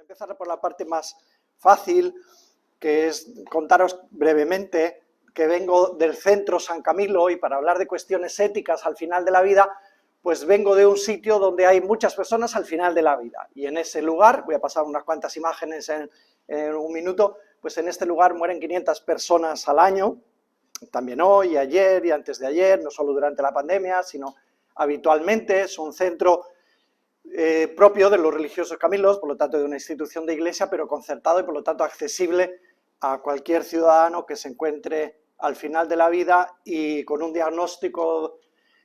a empezar por la parte más fácil, que es contaros brevemente que vengo del Centro San Camilo y para hablar de cuestiones éticas al final de la vida, pues vengo de un sitio donde hay muchas personas al final de la vida. Y en ese lugar, voy a pasar unas cuantas imágenes en un minuto, pues en este lugar mueren 500 personas al año, también hoy, ayer y antes de ayer, no solo durante la pandemia, sino habitualmente. Es un centro propio de los religiosos camilos, por lo tanto de una institución de iglesia, pero concertado y por lo tanto accesible a cualquier ciudadano que se encuentre al final de la vida y con un diagnóstico,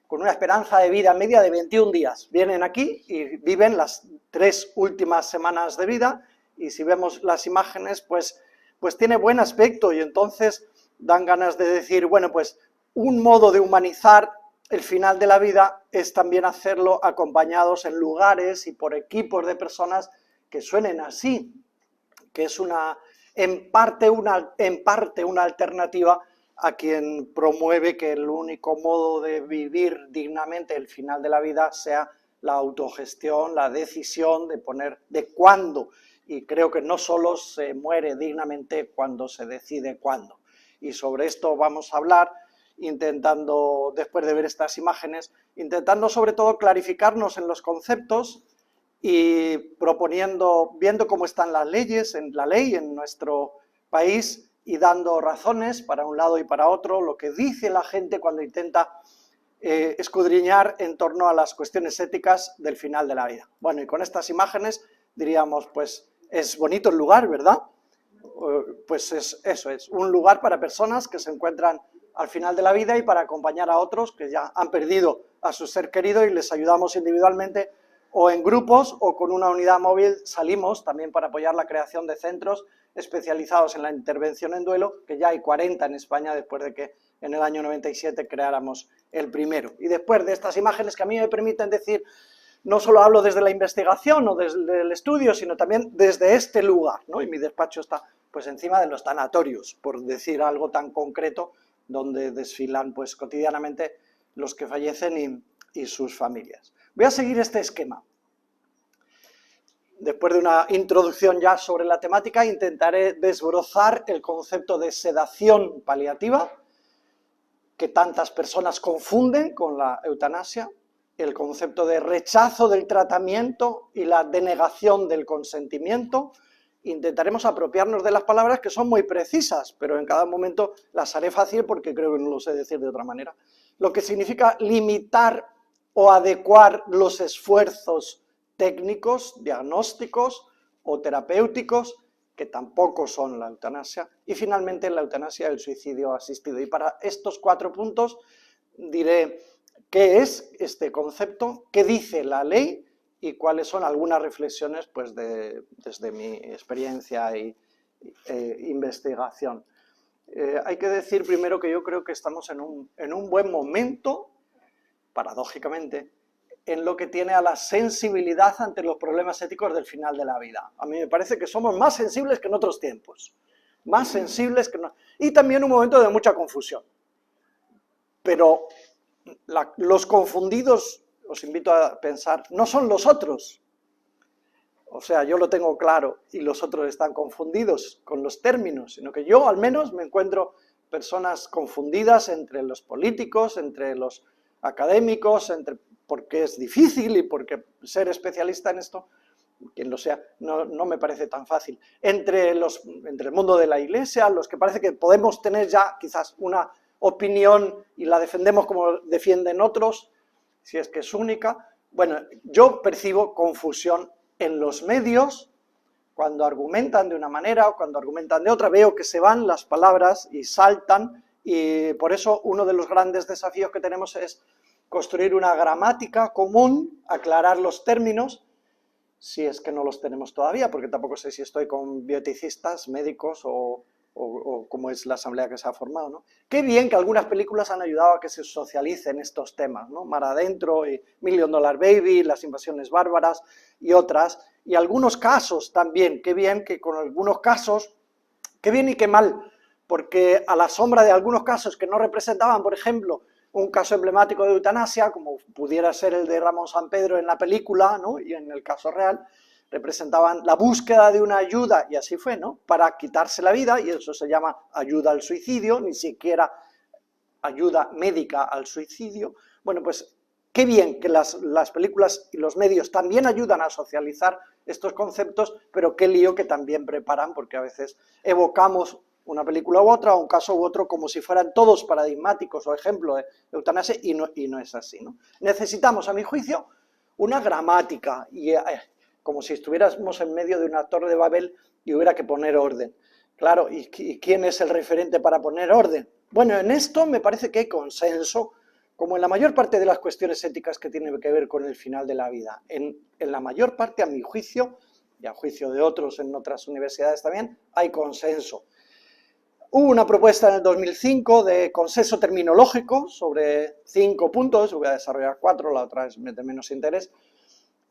con una esperanza de vida media de 21 días. Vienen aquí y viven las 3 últimas semanas de vida y si vemos las imágenes, pues tiene buen aspecto y entonces dan ganas de decir, bueno, pues un modo de humanizar el final de la vida es también hacerlo acompañados en lugares y por equipos de personas que suenen así, que es en parte una alternativa a quien promueve que el único modo de vivir dignamente el final de la vida sea la autogestión, la decisión de cuándo, y creo que no solo se muere dignamente cuando se decide cuándo. Y sobre esto vamos a hablar, intentando, después de ver estas imágenes, intentando sobre todo clarificarnos en los conceptos y proponiendo, viendo cómo están las leyes, en la ley en nuestro país y dando razones para un lado y para otro, lo que dice la gente cuando intenta escudriñar en torno a las cuestiones éticas del final de la vida. Bueno, y con estas imágenes diríamos, pues es bonito el lugar, ¿verdad? Pues eso es, un lugar para personas que se encuentran al final de la vida y para acompañar a otros que ya han perdido a su ser querido y les ayudamos individualmente o en grupos o con una unidad móvil salimos también para apoyar la creación de centros especializados en la intervención en duelo, que ya hay 40 en España después de que en el año 97 creáramos el primero. Y después de estas imágenes que a mí me permiten decir, no solo hablo desde la investigación o desde el estudio, sino también desde este lugar, ¿no? Y mi despacho está pues encima de los tanatorios, por decir algo tan concreto, donde desfilan pues cotidianamente los que fallecen y sus familias. Voy a seguir este esquema. Después de una introducción ya sobre la temática, intentaré desbrozar el concepto de sedación paliativa, que tantas personas confunden con la eutanasia, el concepto de rechazo del tratamiento y la denegación del consentimiento. Intentaremos apropiarnos de las palabras que son muy precisas, pero en cada momento las haré fácil porque creo que no lo sé decir de otra manera. Lo que significa limitar o adecuar los esfuerzos técnicos, diagnósticos o terapéuticos, que tampoco son la eutanasia, y finalmente la eutanasia y el suicidio asistido. Y para estos 4 puntos diré qué es este concepto, qué dice la ley y cuáles son algunas reflexiones pues, desde mi experiencia e investigación. Hay que decir primero que yo creo que estamos en un buen momento, paradójicamente, en lo que tiene a la sensibilidad ante los problemas éticos del final de la vida. A mí me parece que somos más sensibles que en otros tiempos, más sensibles que no... Y también un momento de mucha confusión. Pero los confundidos, os invito a pensar, no son los otros. O sea, yo lo tengo claro y los otros están confundidos con los términos, sino que yo al menos me encuentro personas confundidas entre los políticos, entre los académicos, porque es difícil y porque ser especialista en esto, quien lo sea, no me parece tan fácil. Entre el mundo de la iglesia, los que parece que podemos tener ya quizás una opinión y la defendemos como defienden otros, si es que es única. Bueno, yo percibo confusión en los medios, cuando argumentan de una manera o cuando argumentan de otra, veo que se van las palabras y saltan, y por eso uno de los grandes desafíos que tenemos es construir una gramática común, aclarar los términos, si es que no los tenemos todavía, porque tampoco sé si estoy con bioeticistas, médicos o cómo es la asamblea que se ha formado, ¿no? Qué bien que algunas películas han ayudado a que se socialicen estos temas, ¿no? Mar Adentro, y Million Dollar Baby, Las invasiones bárbaras y otras, y algunos casos también, qué bien que con algunos casos, qué bien y qué mal, porque a la sombra de algunos casos que no representaban, por ejemplo, un caso emblemático de eutanasia, como pudiera ser el de Ramón Sampedro en la película, ¿no? Y en el caso real, representaban la búsqueda de una ayuda, y así fue, ¿no?, para quitarse la vida, y eso se llama ayuda al suicidio, ni siquiera ayuda médica al suicidio. Bueno, pues qué bien que las películas y los medios también ayudan a socializar estos conceptos, pero qué lío que también preparan, porque a veces evocamos una película u otra, o un caso u otro, como si fueran todos paradigmáticos o ejemplos de eutanasia, y no es así, ¿no? Necesitamos, a mi juicio, una gramática, y como si estuviéramos en medio de una torre de Babel y hubiera que poner orden. Claro, ¿y quién es el referente para poner orden? Bueno, en esto me parece que hay consenso, como en la mayor parte de las cuestiones éticas que tienen que ver con el final de la vida. En la mayor parte, a mi juicio, y a juicio de otros en otras universidades también, hay consenso. Hubo una propuesta en el 2005 de consenso terminológico sobre 5 puntos, voy a desarrollar 4, la otra es de menos interés,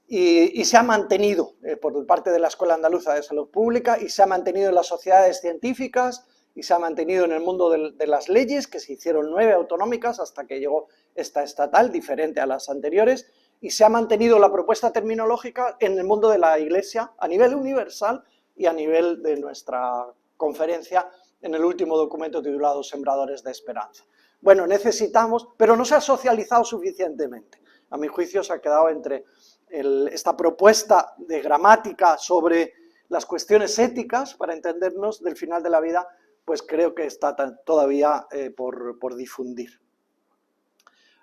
y se ha mantenido por parte de la Escuela Andaluza de Salud Pública, y se ha mantenido en las sociedades científicas, y se ha mantenido en el mundo de las leyes, que se hicieron 9 autonómicas hasta que llegó esta estatal, diferente a las anteriores, y se ha mantenido la propuesta terminológica en el mundo de la Iglesia a nivel universal y a nivel de nuestra conferencia en el último documento titulado Sembradores de Esperanza. Bueno, necesitamos, pero no se ha socializado suficientemente. A mi juicio se ha quedado entre esta propuesta de gramática sobre las cuestiones éticas, para entendernos, del final de la vida, pues creo que está todavía por difundir.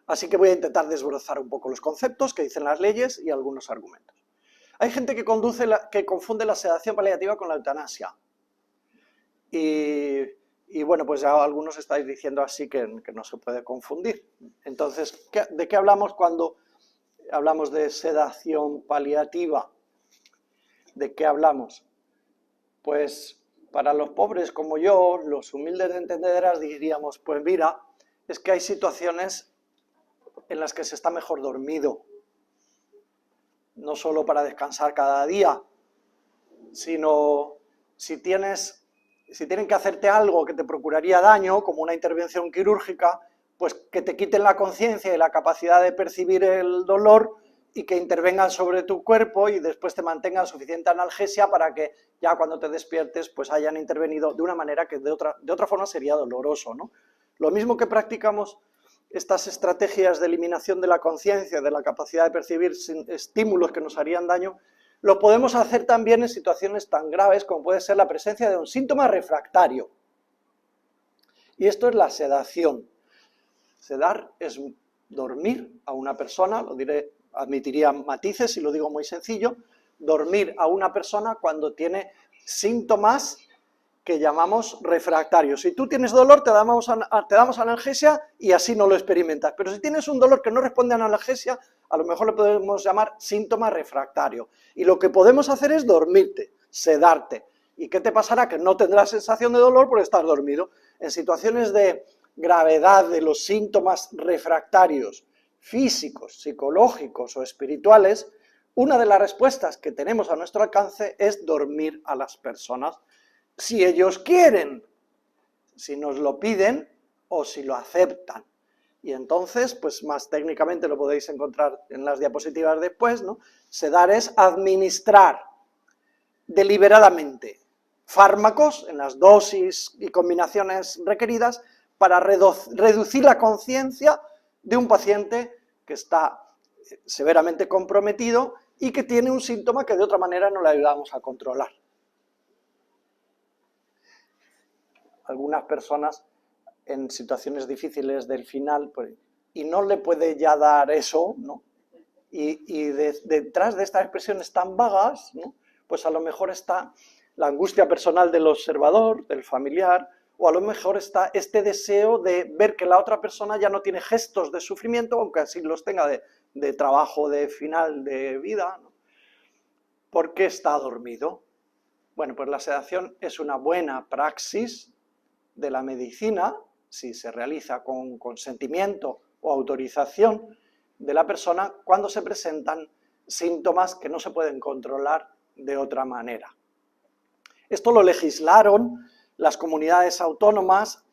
Así que voy a intentar desbrozar un poco los conceptos que dicen las leyes y algunos argumentos. Hay gente que confunde la sedación paliativa con la eutanasia. Y bueno, pues ya algunos estáis diciendo así que no se puede confundir. Entonces, ¿de qué hablamos cuando hablamos de sedación paliativa? ¿De qué hablamos? Pues para los pobres como yo, los humildes de entendederas, diríamos, pues mira, es que hay situaciones en las que se está mejor dormido, no solo para descansar cada día, sino si tienen que hacerte algo que te procuraría daño, como una intervención quirúrgica, pues que te quiten la conciencia y la capacidad de percibir el dolor y que intervengan sobre tu cuerpo y después te mantengan suficiente analgesia para que ya cuando te despiertes pues hayan intervenido de una manera que de otra forma sería doloroso, ¿no? Lo mismo que practicamos estas estrategias de eliminación de la conciencia, de la capacidad de percibir estímulos que nos harían daño, lo podemos hacer también en situaciones tan graves como puede ser la presencia de un síntoma refractario. Y esto es la sedación. Sedar es dormir a una persona, lo diré, admitiría matices si lo digo muy sencillo, dormir a una persona cuando tiene síntomas que llamamos refractarios. Si tú tienes dolor, te damos analgesia y así no lo experimentas. Pero si tienes un dolor que no responde a analgesia, a lo mejor le podemos llamar síntoma refractario. Y lo que podemos hacer es dormirte, sedarte. ¿Y qué te pasará? Que no tendrás sensación de dolor por estar dormido. En situaciones de gravedad de los síntomas refractarios, físicos, psicológicos o espirituales, una de las respuestas que tenemos a nuestro alcance es dormir a las personas, si ellos quieren, si nos lo piden o si lo aceptan. Y entonces, pues más técnicamente lo podéis encontrar en las diapositivas después, ¿no? Sedar es administrar deliberadamente fármacos en las dosis y combinaciones requeridas para reducir la conciencia de un paciente que está severamente comprometido y que tiene un síntoma que de otra manera no le ayudamos a controlar. Algunas personas en situaciones difíciles del final, pues, y no le puede ya dar eso, ¿no? Y detrás de estas expresiones tan vagas, ¿no? Pues a lo mejor está la angustia personal del observador, del familiar, o a lo mejor está este deseo de ver que la otra persona ya no tiene gestos de sufrimiento, aunque así los tenga de trabajo de final de vida, ¿no? ¿Por qué está dormido? Bueno, pues la sedación es una buena praxis de la medicina, si se realiza con consentimiento o autorización de la persona, cuando se presentan síntomas que no se pueden controlar de otra manera. Esto lo legislaron las comunidades autónomas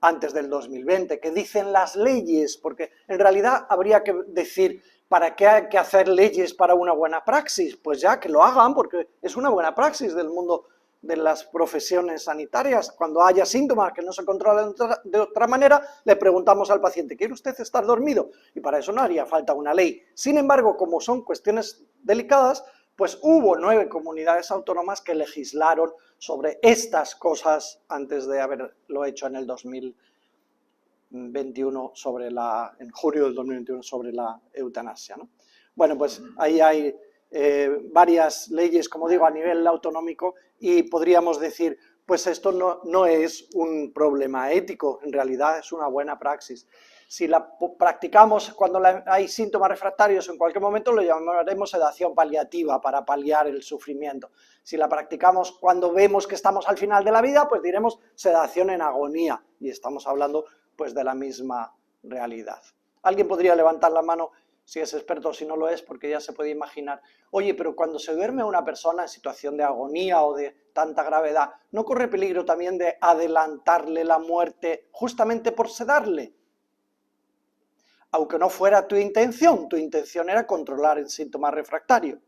antes del 2020, que dicen las leyes, porque en realidad habría que decir ¿Para qué hay que hacer leyes para una buena praxis? Pues ya que lo hagan, porque es una buena praxis del mundo de las profesiones sanitarias. Cuando haya síntomas que no se controlan de otra manera, le preguntamos al paciente, ¿quiere usted estar dormido? Y para eso no haría falta una ley. Sin embargo, como son cuestiones delicadas, pues hubo 9 comunidades autónomas que legislaron sobre estas cosas antes de haberlo hecho en el 2021 en julio del 2021 sobre la eutanasia, ¿no? Bueno, pues ahí hay varias leyes, como digo, a nivel autonómico y podríamos decir, pues esto no es un problema ético, en realidad es una buena praxis. Si la practicamos cuando hay síntomas refractarios, en cualquier momento lo llamaremos sedación paliativa para paliar el sufrimiento. Si la practicamos cuando vemos que estamos al final de la vida, pues diremos sedación en agonía y estamos hablando pues de la misma realidad. ¿Alguien podría levantar la mano si es experto o si no lo es? Porque ya se puede imaginar, oye, pero cuando se duerme una persona en situación de agonía o de tanta gravedad, ¿no corre peligro también de adelantarle la muerte justamente por sedarle? Aunque no fuera tu intención era controlar el síntoma refractario.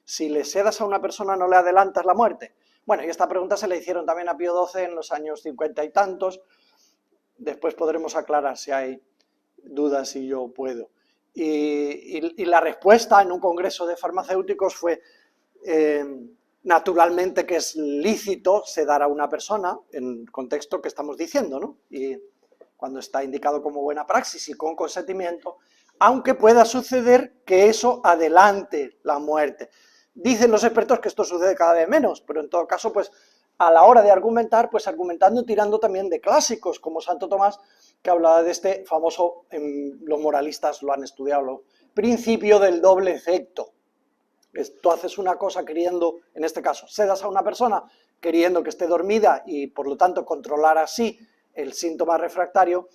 Si le sedas a una persona, ¿no le adelantas la muerte? Bueno, y esta pregunta se le hicieron también a Pío XII en los años 50 y tantos. Después podremos aclarar si hay dudas y yo puedo. Y la respuesta en un congreso de farmacéuticos fue, naturalmente que es lícito sedar a una persona, en el contexto que estamos diciendo, ¿no? Y cuando está indicado como buena praxis y con consentimiento, aunque pueda suceder que eso adelante la muerte. Dicen los expertos que esto sucede cada vez menos, pero en todo caso, pues a la hora de argumentar, pues argumentando tirando también de clásicos, como Santo Tomás, que hablaba de este famoso, los moralistas lo han estudiado, principio del doble efecto. Tú haces una cosa queriendo, en este caso, sedas a una persona queriendo que esté dormida y por lo tanto controlar así el síntoma refractario,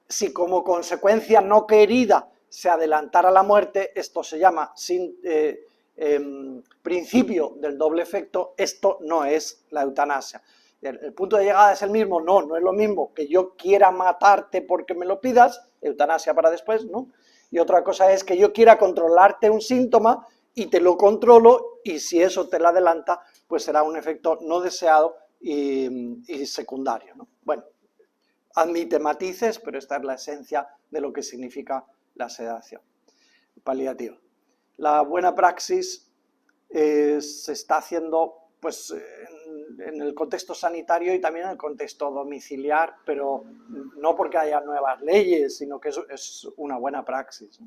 si como consecuencia no querida se adelantara la muerte, esto se llama principio del doble efecto, esto no es la eutanasia. El punto de llegada es el mismo, no es lo mismo que yo quiera matarte porque me lo pidas, eutanasia para después, ¿no? Y otra cosa es que yo quiera controlarte un síntoma y te lo controlo y si eso te lo adelanta, pues será un efecto no deseado y secundario, ¿no? Bueno, admite matices, pero esta es la esencia de lo que significa la sedación paliativa. La buena praxis se está haciendo pues, en el contexto sanitario y también en el contexto domiciliar, pero no porque haya nuevas leyes, sino que es una buena praxis.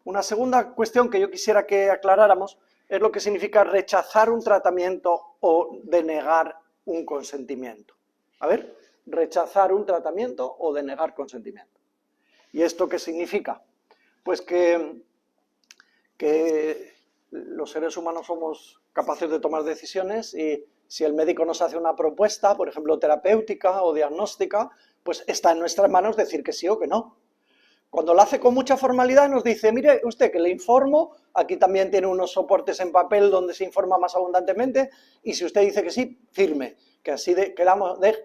Una segunda cuestión que yo quisiera que aclaráramos es lo que significa rechazar un tratamiento o denegar un consentimiento. A ver, rechazar un tratamiento o denegar consentimiento. ¿Y esto qué significa? Pues que los seres humanos somos capaces de tomar decisiones y si el médico nos hace una propuesta, por ejemplo, terapéutica o diagnóstica, pues está en nuestras manos decir que sí o que no. Cuando lo hace con mucha formalidad nos dice, mire usted que le informo, aquí también tiene unos soportes en papel donde se informa más abundantemente y si usted dice que sí, firme, que así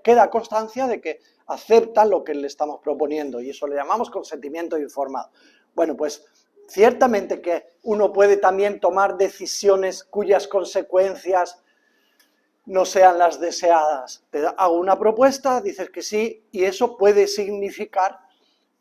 queda constancia de que acepta lo que le estamos proponiendo y eso le llamamos consentimiento informado. Bueno, pues ciertamente que uno puede también tomar decisiones cuyas consecuencias no sean las deseadas. Te hago una propuesta, dices que sí y eso puede significar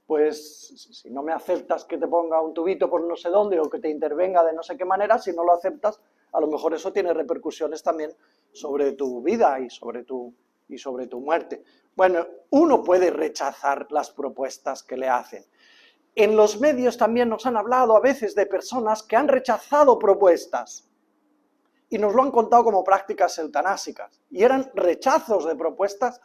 pues si no me aceptas que te ponga un tubito por no sé dónde o que te intervenga de no sé qué manera, si no lo aceptas, a lo mejor eso tiene repercusiones también sobre tu vida y sobre tu muerte. Bueno, uno puede rechazar las propuestas que le hacen. En los medios también nos han hablado a veces de personas que han rechazado propuestas y nos lo han contado como prácticas eutanásicas y eran rechazos de propuestas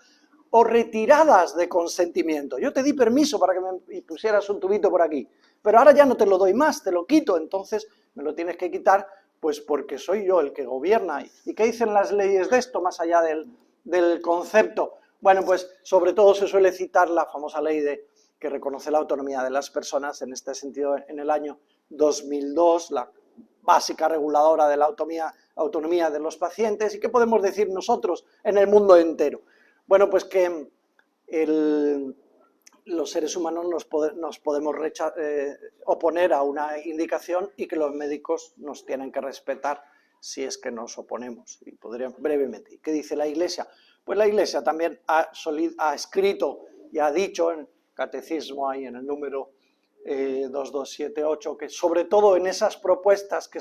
o retiradas de consentimiento. Yo te di permiso para que me pusieras un tubito por aquí, pero ahora ya no te lo doy más, te lo quito, entonces me lo tienes que quitar, pues porque soy yo el que gobierna. ¿Y qué dicen las leyes de esto, más allá del concepto? Bueno, pues sobre todo se suele citar la famosa ley que reconoce la autonomía de las personas, en este sentido en el año 2002, la básica reguladora de la autonomía de los pacientes. ¿Y qué podemos decir nosotros en el mundo entero? Bueno, pues que los seres humanos nos podemos oponer a una indicación y que los médicos nos tienen que respetar si es que nos oponemos. Y podría brevemente, ¿qué dice la Iglesia? Pues la Iglesia también ha escrito y ha dicho en Catecismo, ahí en el número 2278, que sobre todo en esas propuestas que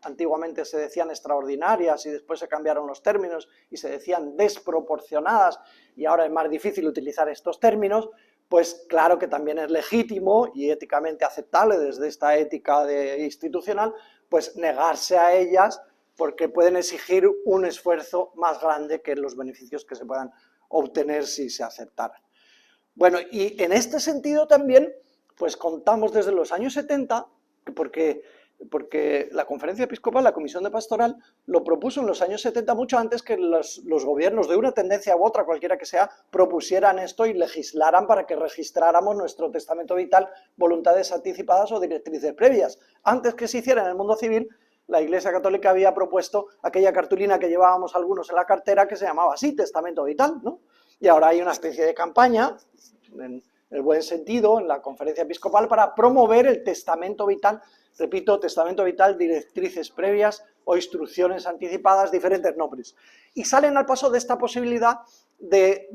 antiguamente se decían extraordinarias y después se cambiaron los términos y se decían desproporcionadas y ahora es más difícil utilizar estos términos, pues claro que también es legítimo y éticamente aceptable desde esta ética institucional, pues negarse a ellas porque pueden exigir un esfuerzo más grande que los beneficios que se puedan obtener si se aceptaran. Bueno, y en este sentido también, pues contamos desde los años 70, porque la Conferencia Episcopal, la Comisión de Pastoral, lo propuso en los años 70, mucho antes que los gobiernos de una tendencia u otra, cualquiera que sea, propusieran esto y legislaran para que registráramos nuestro testamento vital, voluntades anticipadas o directrices previas. Antes que se hiciera en el mundo civil, la Iglesia Católica había propuesto aquella cartulina que llevábamos algunos en la cartera que se llamaba así, testamento vital, ¿no? Y ahora hay una especie de campaña, en el buen sentido, en la Conferencia Episcopal, para promover el testamento vital, repito, testamento vital, directrices previas o instrucciones anticipadas, diferentes nombres. Y salen al paso de esta posibilidad de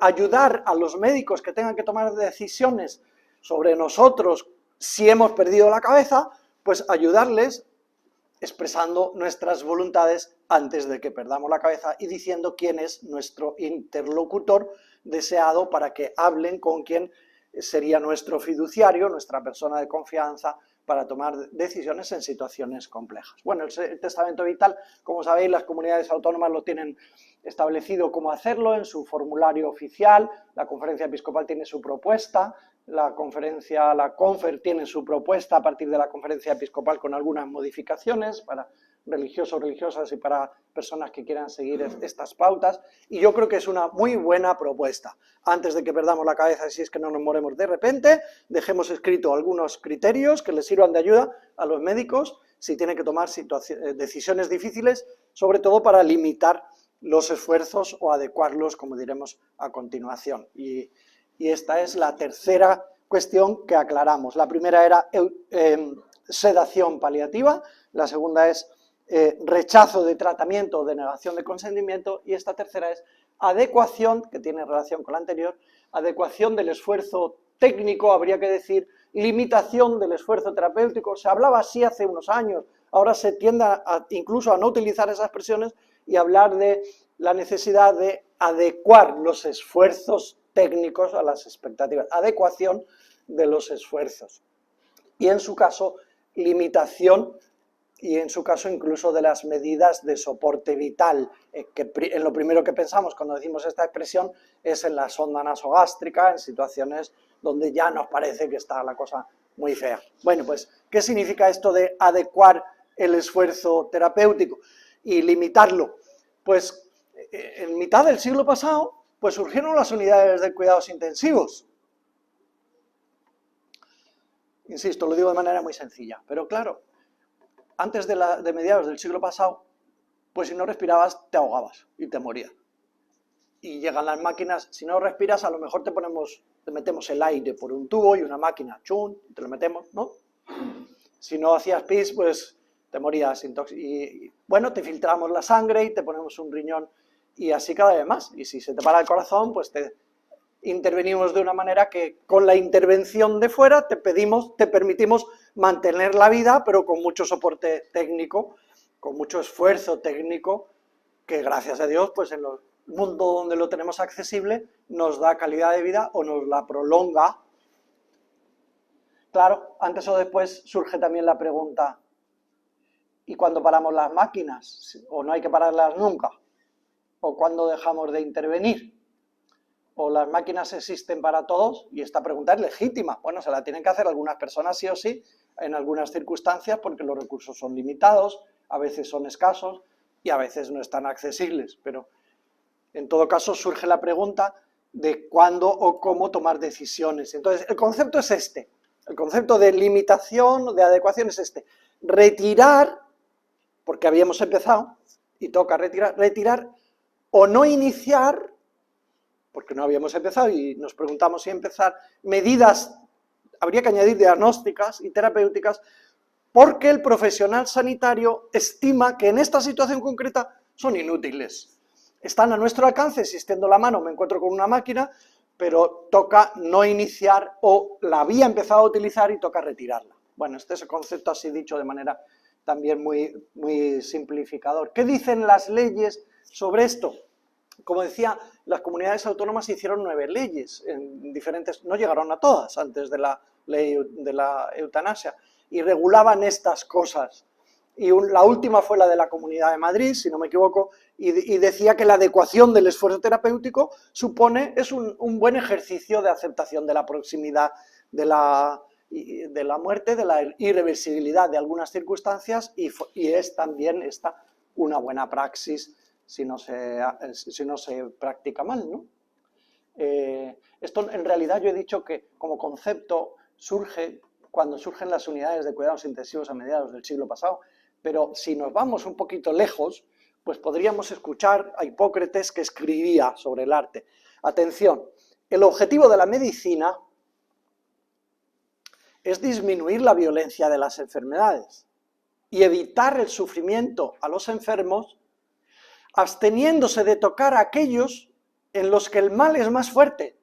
ayudar a los médicos que tengan que tomar decisiones sobre nosotros si hemos perdido la cabeza, pues ayudarles expresando nuestras voluntades antes de que perdamos la cabeza y diciendo quién es nuestro interlocutor deseado para que hablen con quien sería nuestro fiduciario, nuestra persona de confianza para tomar decisiones en situaciones complejas. Bueno, el testamento vital, como sabéis, las comunidades autónomas lo tienen establecido cómo hacerlo en su formulario oficial, la Conferencia Episcopal tiene su propuesta, la Confer tiene su propuesta a partir de la Conferencia Episcopal con algunas modificaciones para religiosos, religiosas y para personas que quieran seguir estas pautas, y yo creo que es una muy buena propuesta. Antes de que perdamos la cabeza, si es que no nos moremos de repente, dejemos escrito algunos criterios que les sirvan de ayuda a los médicos si tienen que tomar decisiones difíciles, sobre todo para limitar los esfuerzos o adecuarlos, como diremos a continuación. Y esta es la tercera cuestión que aclaramos. La primera era sedación paliativa, la segunda es rechazo de tratamiento o denegación de consentimiento, y esta tercera es adecuación, que tiene relación con la anterior, adecuación del esfuerzo técnico, habría que decir, limitación del esfuerzo terapéutico. Se hablaba así hace unos años, ahora se tiende incluso a no utilizar esas expresiones y hablar de la necesidad de adecuar los esfuerzos técnicos a las expectativas, adecuación de los esfuerzos. Y en su caso, limitación, y en su caso incluso de las medidas de soporte vital, que en lo primero que pensamos cuando decimos esta expresión es en la sonda nasogástrica, en situaciones donde ya nos parece que está la cosa muy fea. Bueno, pues, ¿qué significa esto de adecuar el esfuerzo terapéutico y limitarlo? Pues, en mitad del siglo pasado, pues surgieron las unidades de cuidados intensivos. Insisto, lo digo de manera muy sencilla, pero claro, antes de mediados del siglo pasado, pues si no respirabas te ahogabas y te morías. Y llegan las máquinas, si no respiras a lo mejor te metemos el aire por un tubo y una máquina, chun, te lo metemos, ¿no? Si no hacías pis, pues te morías. Y bueno, te filtramos la sangre y te ponemos un riñón y así cada vez más. Y si se te para el corazón, pues te intervenimos de una manera que con la intervención de fuera te permitimos mantener la vida, pero con mucho soporte técnico, con mucho esfuerzo técnico, que gracias a Dios, pues en el mundo donde lo tenemos accesible, nos da calidad de vida o nos la prolonga. Claro, antes o después surge también la pregunta, ¿y cuándo paramos las máquinas? ¿O no hay que pararlas nunca? ¿O cuándo dejamos de intervenir? ¿O las máquinas existen para todos? Y esta pregunta es legítima. Bueno, se la tienen que hacer algunas personas sí o sí, en algunas circunstancias, porque los recursos son limitados, a veces son escasos y a veces no están accesibles. Pero en todo caso surge la pregunta de cuándo o cómo tomar decisiones. Entonces, el concepto es este. El concepto de limitación, de adecuación es este. Retirar, porque habíamos empezado y toca retirar o no iniciar porque no habíamos empezado y nos preguntamos si empezar, medidas, habría que añadir diagnósticas y terapéuticas, porque el profesional sanitario estima que en esta situación concreta son inútiles. Están a nuestro alcance, si extiendo la mano me encuentro con una máquina, pero toca no iniciar o la había empezado a utilizar y toca retirarla. Bueno, este es el concepto así dicho de manera también muy simplificador. ¿Qué dicen las leyes sobre esto? Como decía, las comunidades autónomas hicieron 9 leyes, en diferentes, no llegaron a todas antes de la ley de la eutanasia, y regulaban estas cosas. Y la última fue la de la Comunidad de Madrid, si no me equivoco, y decía que la adecuación del esfuerzo terapéutico es un buen ejercicio de aceptación de la proximidad de la muerte, de la irreversibilidad de algunas circunstancias, y es también esta una buena praxis si no se practica mal, ¿no? Esto en realidad yo he dicho que como concepto surge cuando surgen las unidades de cuidados intensivos a mediados del siglo pasado, pero si nos vamos un poquito lejos, pues podríamos escuchar a Hipócrates que escribía sobre el arte. Atención, el objetivo de la medicina es disminuir la violencia de las enfermedades y evitar el sufrimiento a los enfermos, absteniéndose de tocar a aquellos en los que el mal es más fuerte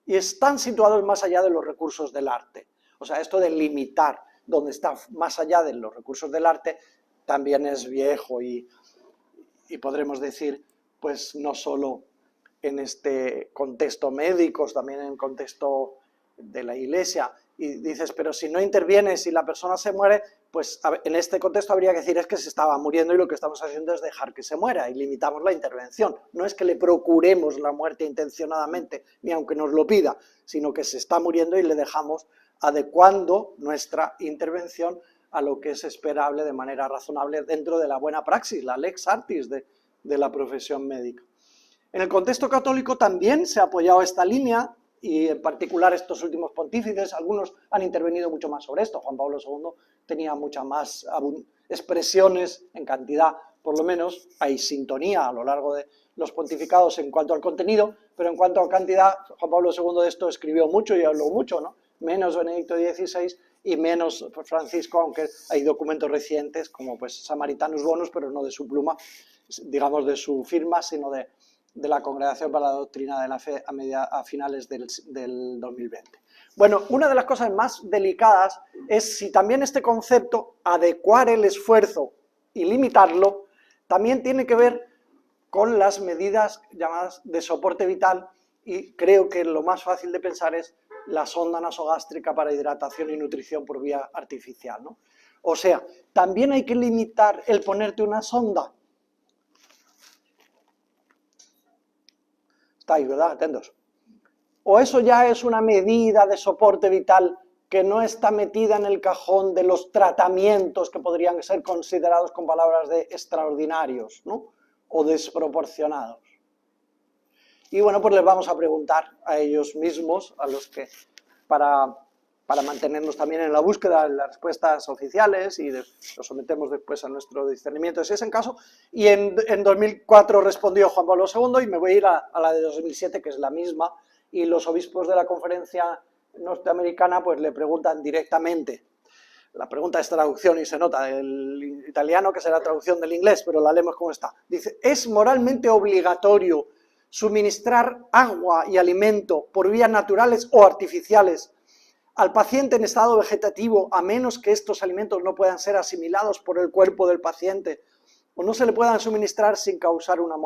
y están situados más allá de los recursos del arte. O sea, esto de limitar donde está más allá de los recursos del arte también es viejo y podremos decir, pues no solo en este contexto médico, también en el contexto de la Iglesia. Y dices, pero si no intervienes y la persona se muere, pues en este contexto habría que decir es que se estaba muriendo y lo que estamos haciendo es dejar que se muera y limitamos la intervención. No es que le procuremos la muerte intencionadamente, ni aunque nos lo pida, sino que se está muriendo y le dejamos adecuando nuestra intervención a lo que es esperable de manera razonable dentro de la buena praxis, la lex artis de la profesión médica. En el contexto católico también se ha apoyado esta línea, y en particular estos últimos pontífices, algunos han intervenido mucho más sobre esto. Juan Pablo II tenía muchas más expresiones en cantidad, por lo menos hay sintonía a lo largo de los pontificados en cuanto al contenido, pero en cuanto a cantidad, Juan Pablo II de esto escribió mucho y habló mucho, ¿no? Menos Benedicto XVI y menos Francisco, aunque hay documentos recientes como pues Samaritanus Bonus, pero no de su pluma, digamos de su firma, sino de la Congregación para la Doctrina de la Fe a finales del 2020. Bueno, una de las cosas más delicadas es si también este concepto, adecuar el esfuerzo y limitarlo, también tiene que ver con las medidas llamadas de soporte vital, y creo que lo más fácil de pensar es la sonda nasogástrica para hidratación y nutrición por vía artificial, ¿no? O sea, también hay que limitar el ponerte una sonda. Estáis, ¿verdad? Atentos. O eso ya es una medida de soporte vital que no está metida en el cajón de los tratamientos que podrían ser considerados con palabras de extraordinarios, ¿no? O desproporcionados. Y bueno, pues les vamos a preguntar a ellos mismos, a los que, para mantenernos también en la búsqueda de las respuestas oficiales, y lo sometemos después a nuestro discernimiento si es en caso. Y en 2004 respondió Juan Pablo II, y me voy a ir a la de 2007, que es la misma, y los obispos de la conferencia norteamericana pues le preguntan directamente. La pregunta es traducción y se nota del italiano que será traducción del inglés, pero la leemos como está. Dice, ¿es moralmente obligatorio suministrar agua y alimento por vías naturales o artificiales al paciente en estado vegetativo, a menos que estos alimentos no puedan ser asimilados por el cuerpo del paciente o no se le puedan suministrar sin causar una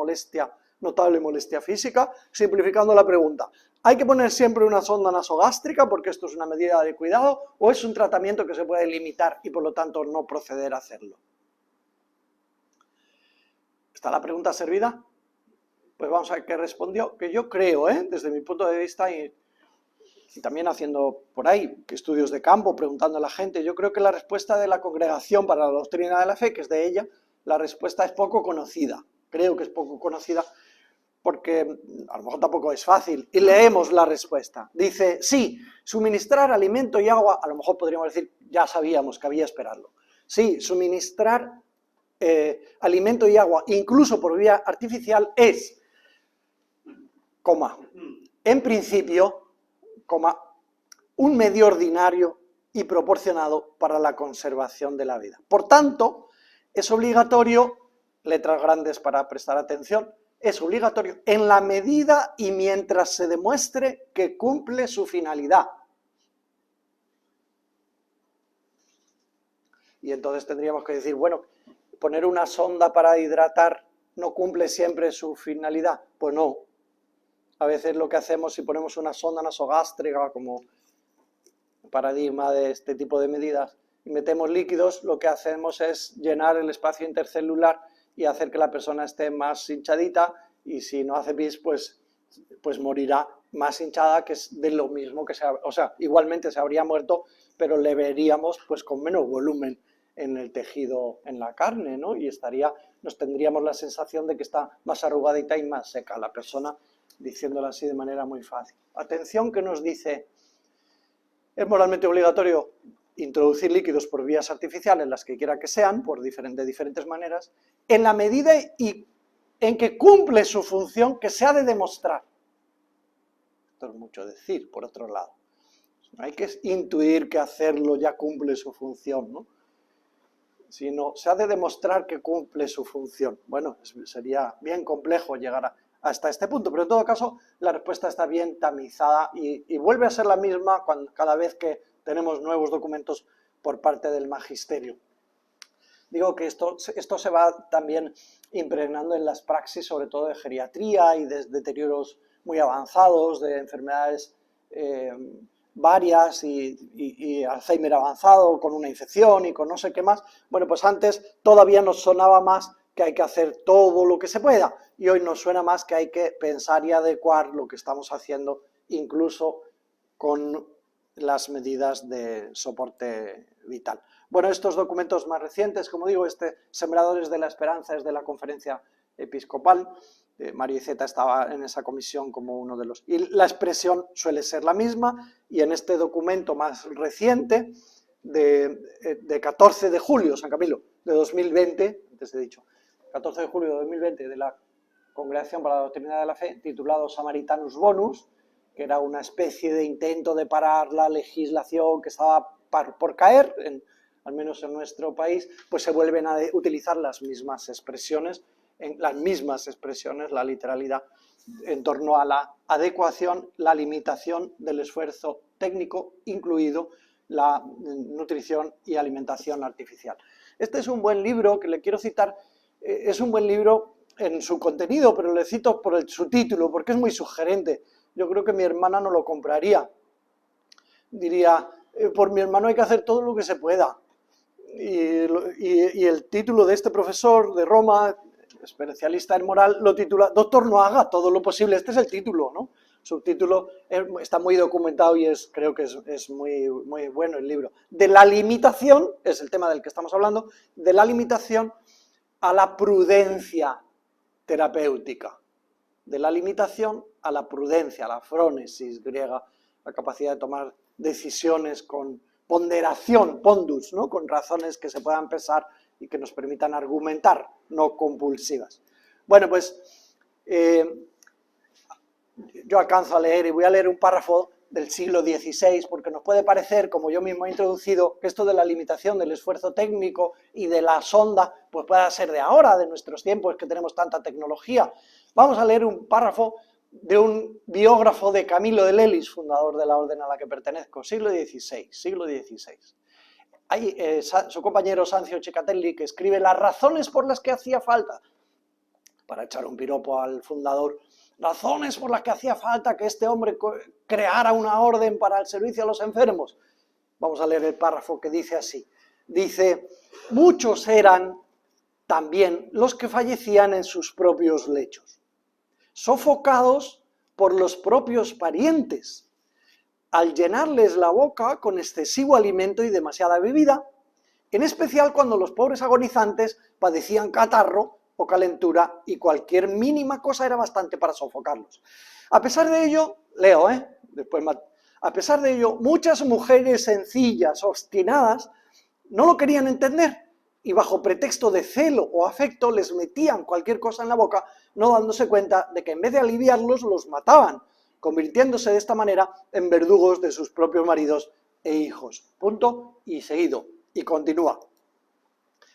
notable molestia física? Simplificando la pregunta, ¿hay que poner siempre una sonda nasogástrica porque esto es una medida de cuidado o es un tratamiento que se puede limitar y por lo tanto no proceder a hacerlo? ¿Está la pregunta servida? Pues vamos a ver qué respondió, que yo creo, desde mi punto de vista y también haciendo por ahí estudios de campo, preguntando a la gente, yo creo que la respuesta de la Congregación para la Doctrina de la Fe, que es de ella, la respuesta es poco conocida. Creo que es poco conocida porque a lo mejor tampoco es fácil. Y leemos la respuesta. Dice, sí, suministrar alimento y agua, a lo mejor podríamos decir, ya sabíamos que había que esperarlo. Sí, suministrar alimento y agua, incluso por vía artificial, es coma, en principio, coma, un medio ordinario y proporcionado para la conservación de la vida. Por tanto, es obligatorio, letras grandes para prestar atención, es obligatorio en la medida y mientras se demuestre que cumple su finalidad. Y entonces tendríamos que decir, bueno, poner una sonda para hidratar no cumple siempre su finalidad. Pues no. A veces lo que hacemos si ponemos una sonda nasogástrica como paradigma de este tipo de medidas y metemos líquidos, lo que hacemos es llenar el espacio intercelular y hacer que la persona esté más hinchadita, y si no hace pis, pues morirá más hinchada, que es de lo mismo que o sea, igualmente se habría muerto, pero le veríamos pues con menos volumen en el tejido, en la carne, ¿no? Y nos tendríamos la sensación de que está más arrugadita y más seca la persona, diciéndolo así de manera muy fácil. Atención que nos dice, es moralmente obligatorio introducir líquidos por vías artificiales, las que quiera que sean, de diferentes maneras, en la medida y en que cumple su función que se ha de demostrar. Esto es mucho decir, por otro lado. No hay que intuir que hacerlo ya cumple su función, ¿no? Sino se ha de demostrar que cumple su función. Bueno, sería bien complejo llegar hasta este punto, pero en todo caso la respuesta está bien tamizada y vuelve a ser la misma cada vez que tenemos nuevos documentos por parte del magisterio. Digo que esto se va también impregnando en las praxis, sobre todo de geriatría y de deterioros muy avanzados, de enfermedades varias y Alzheimer avanzado, con una infección y con no sé qué más. Bueno, pues antes todavía nos sonaba más que hay que hacer todo lo que se pueda, y hoy nos suena más que hay que pensar y adecuar lo que estamos haciendo, incluso con las medidas de soporte vital. Bueno, estos documentos más recientes, como digo, Sembradores de la Esperanza es de la Conferencia Episcopal, Mario Iceta estaba en esa comisión como uno de los... Y la expresión suele ser la misma, y en este documento más reciente, de 14 de julio, San Camilo, de 2020, antes he dicho, 14 de julio de 2020, de la Congregación para la Doctrina de la Fe, titulado Samaritanus Bonus, que era una especie de intento de parar la legislación que estaba por caer, al menos en nuestro país, pues se vuelven a utilizar las mismas expresiones, la literalidad, en torno a la adecuación, la limitación del esfuerzo técnico, incluido la nutrición y alimentación artificial. Este es un buen libro que le quiero citar, es un buen libro en su contenido, pero le cito por su título, porque es muy sugerente. Yo creo que mi hermana no lo compraría. Diría, por mi hermano hay que hacer todo lo que se pueda. Y el título de este profesor de Roma, especialista en moral, lo titula Doctor, no haga todo lo posible. Este es el título, ¿no? Subtítulo está muy documentado y creo que es muy, muy bueno el libro. De la limitación, es el tema del que estamos hablando, de la limitación a la prudencia terapéutica. De la limitación a la prudencia, a la frónesis griega, la capacidad de tomar decisiones con ponderación, pondus, ¿no? Con razones que se puedan pesar y que nos permitan argumentar, no compulsivas. Bueno, pues yo alcanzo a leer y voy a leer un párrafo del siglo XVI, porque nos puede parecer, como yo mismo he introducido, que esto de la limitación del esfuerzo técnico y de la sonda, pues pueda ser de ahora, de nuestros tiempos, que tenemos tanta tecnología. Vamos a leer un párrafo de un biógrafo de Camilo de Lelis, fundador de la orden a la que pertenezco, siglo XVI. Hay su compañero Sancio Cecatelli, que escribe las razones por las que hacía falta, para echar un piropo al fundador, razones por las que hacía falta que este hombre creara una orden para el servicio a los enfermos. Vamos a leer el párrafo que dice así. Dice, muchos eran también los que fallecían en sus propios lechos, sofocados por los propios parientes, al llenarles la boca con excesivo alimento y demasiada bebida, en especial cuando los pobres agonizantes padecían catarro o calentura, y cualquier mínima cosa era bastante para sofocarlos. A pesar de ello, leo, a pesar de ello, muchas mujeres sencillas, obstinadas, no lo querían entender y bajo pretexto de celo o afecto les metían cualquier cosa en la boca, no dándose cuenta de que en vez de aliviarlos, los mataban, convirtiéndose de esta manera en verdugos de sus propios maridos e hijos. Punto y seguido. Y continúa.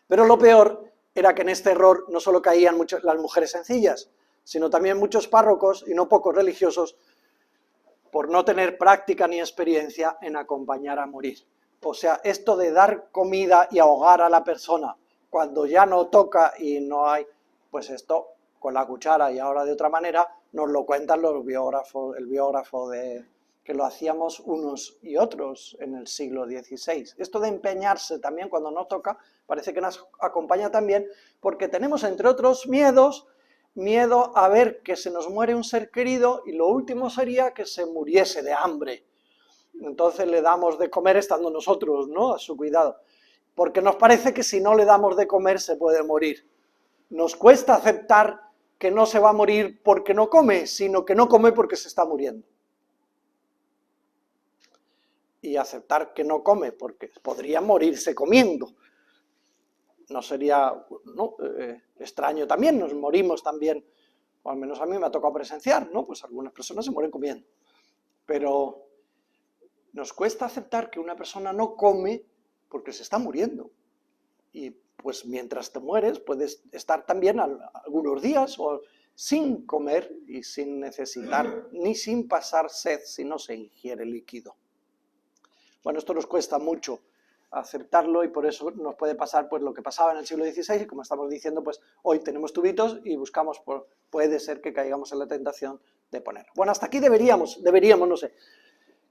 Pero lo peor era que en este error no solo caían las mujeres sencillas, sino también muchos párrocos y no pocos religiosos, por no tener práctica ni experiencia en acompañar a morir. O sea, esto de dar comida y ahogar a la persona cuando ya no toca y no hay, pues esto con la cuchara y ahora de otra manera, nos lo cuentan los biógrafos, el biógrafo que lo hacíamos unos y otros en el siglo XVI. Esto de empeñarse también cuando no toca, parece que nos acompaña también, porque tenemos entre otros miedo a ver que se nos muere un ser querido y lo último sería que se muriese de hambre. Entonces le damos de comer estando nosotros, ¿no?, a su cuidado. Porque nos parece que si no le damos de comer se puede morir. Nos cuesta aceptar que no se va a morir porque no come, sino que no come porque se está muriendo. Y aceptar que no come porque podría morirse comiendo. No sería extraño también, nos morimos también, o al menos a mí me ha tocado presenciar, ¿no? Pues algunas personas se mueren comiendo. Pero nos cuesta aceptar que una persona no come porque se está muriendo. Y pues mientras te mueres puedes estar también algunos días o sin comer y sin necesitar, ni sin pasar sed si no se ingiere líquido. Bueno, esto nos cuesta mucho aceptarlo y por eso nos puede pasar pues lo que pasaba en el siglo XVI y como estamos diciendo, pues hoy tenemos tubitos y buscamos, puede ser que caigamos en la tentación de ponerlo. Bueno, hasta aquí deberíamos, no sé,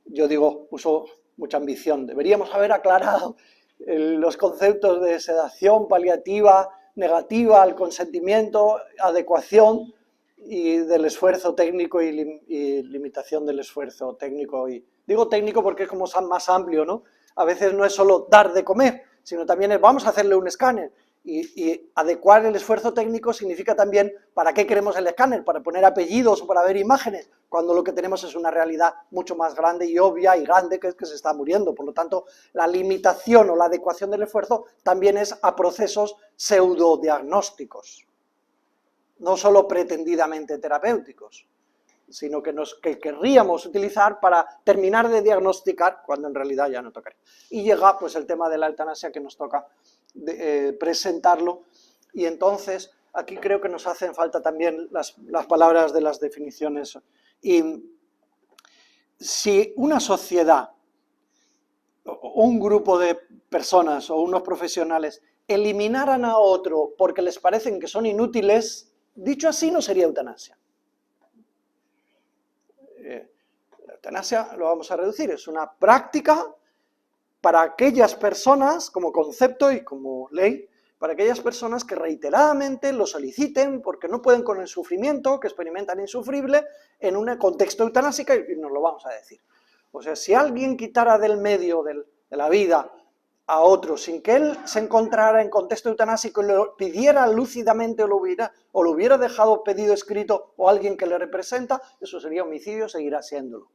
yo digo, uso mucha ambición, deberíamos haber aclarado los conceptos de sedación paliativa, negativa al consentimiento, adecuación y del esfuerzo técnico y limitación del esfuerzo técnico. Y digo técnico porque es como más amplio, ¿no? A veces no es solo dar de comer, sino también es vamos a hacerle un escáner. Y adecuar el esfuerzo técnico significa también para qué queremos el escáner, para poner apellidos o para ver imágenes, cuando lo que tenemos es una realidad mucho más grande y obvia y grande, que es que se está muriendo. Por lo tanto, la limitación o la adecuación del esfuerzo también es a procesos pseudodiagnósticos, no solo pretendidamente terapéuticos, sino que querríamos utilizar para terminar de diagnosticar cuando en realidad ya no tocaría. Y llega pues el tema de la eutanasia que nos toca presentarlo, y entonces aquí creo que nos hacen falta también las palabras de las definiciones. Y si una sociedad, o un grupo de personas o unos profesionales eliminaran a otro porque les parecen que son inútiles, dicho así no sería eutanasia. La eutanasia lo vamos a reducir, es una práctica para aquellas personas, como concepto y como ley, para aquellas personas que reiteradamente lo soliciten porque no pueden con el sufrimiento que experimentan insufrible en un contexto eutanásico, y nos lo vamos a decir. O sea, si alguien quitara del medio de la vida a otro sin que él se encontrara en contexto eutanásico y lo pidiera lúcidamente o lo hubiera dejado pedido escrito o alguien que le representa, eso sería homicidio, seguirá siéndolo.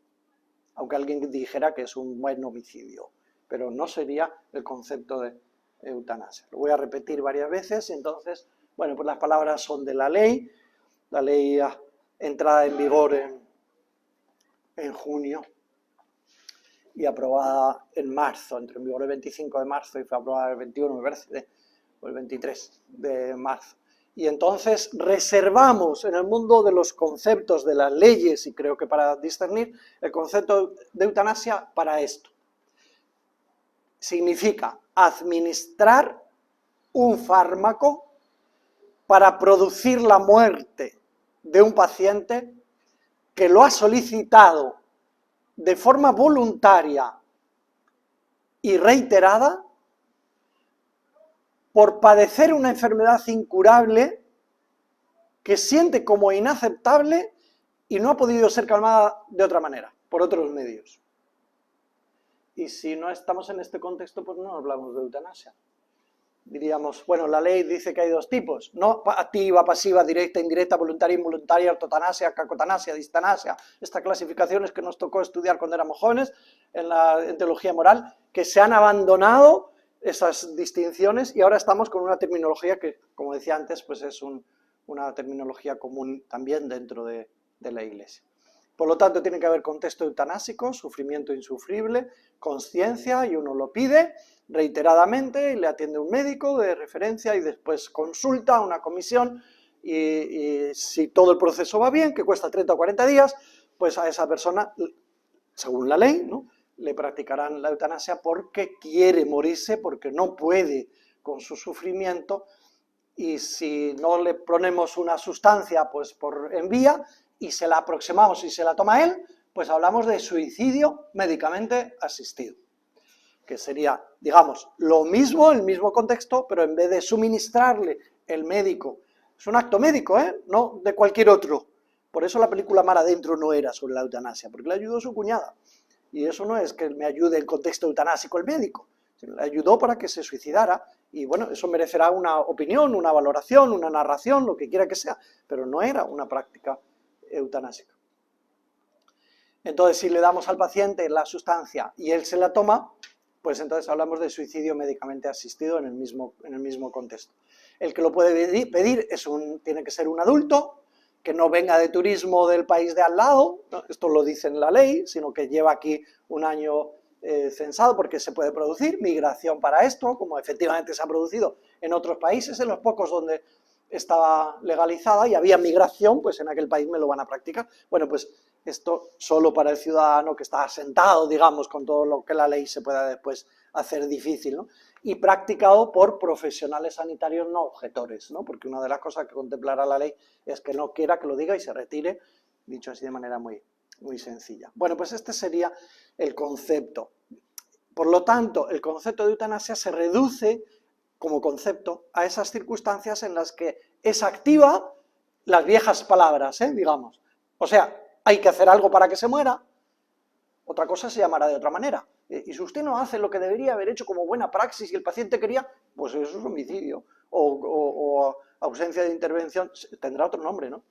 Aunque alguien dijera que es un buen homicidio, pero no sería el concepto de eutanasia. Lo voy a repetir varias veces, entonces, bueno, pues las palabras son de la ley entrada en vigor en junio y aprobada en marzo, entró en vigor el 25 de marzo y fue aprobada el 21, me parece, o el 23 de marzo. Y entonces reservamos en el mundo de los conceptos de las leyes, y creo que para discernir, el concepto de eutanasia para esto. Significa administrar un fármaco para producir la muerte de un paciente que lo ha solicitado de forma voluntaria y reiterada por padecer una enfermedad incurable que siente como inaceptable y no ha podido ser calmada de otra manera, por otros medios. Y si no estamos en este contexto, pues no hablamos de eutanasia. Diríamos, bueno, la ley dice que hay dos tipos, no activa, pasiva, directa, indirecta, voluntaria, involuntaria, ortotanasia, cacotanasia, distanasia. Estas clasificaciones que nos tocó estudiar cuando éramos jóvenes en teología moral, que se han abandonado esas distinciones y ahora estamos con una terminología que, como decía antes, pues es una terminología común también dentro de la Iglesia. Por lo tanto, tiene que haber contexto eutanásico, sufrimiento insufrible, conciencia, y uno lo pide reiteradamente y le atiende un médico de referencia y después consulta a una comisión y si todo el proceso va bien, que cuesta 30 o 40 días, pues a esa persona, según la ley, ¿no?, le practicarán la eutanasia porque quiere morirse, porque no puede con su sufrimiento, y si no le ponemos una sustancia pues por en vía y se la aproximamos y se la toma él, pues hablamos de suicidio médicamente asistido, que sería, digamos, lo mismo, el mismo contexto, pero en vez de suministrarle el médico, es un acto médico, no de cualquier otro. Por eso la película Mar Adentro no era sobre la eutanasia, porque le ayudó su cuñada. Y eso no es que me ayude en contexto eutanásico el médico, sino le ayudó para que se suicidara, y bueno, eso merecerá una opinión, una valoración, una narración, lo que quiera que sea, pero no era una práctica eutanásica. Entonces, si le damos al paciente la sustancia y él se la toma, pues entonces hablamos de suicidio médicamente asistido en el mismo contexto. El que lo puede pedir tiene que ser un adulto, que no venga de turismo del país de al lado, ¿no? Esto lo dice en la ley, sino que lleva aquí un año censado, porque se puede producir migración para esto, como efectivamente se ha producido en otros países, en los pocos donde estaba legalizada y había migración, pues en aquel país me lo van a practicar. Bueno, pues esto solo para el ciudadano que está asentado, digamos, con todo lo que la ley se pueda después hacer difícil, ¿no? Y practicado por profesionales sanitarios no objetores, ¿no? Porque una de las cosas que contemplará la ley es que no quiera que lo diga y se retire, dicho así de manera muy sencilla. Bueno, pues este sería el concepto. Por lo tanto, el concepto de eutanasia se reduce como concepto a esas circunstancias en las que es activa las viejas palabras, digamos. O sea, hay que hacer algo para que se muera, otra cosa se llamará de otra manera. Y si usted no hace lo que debería haber hecho como buena praxis y el paciente quería, pues eso es homicidio o ausencia de intervención, tendrá otro nombre, ¿no?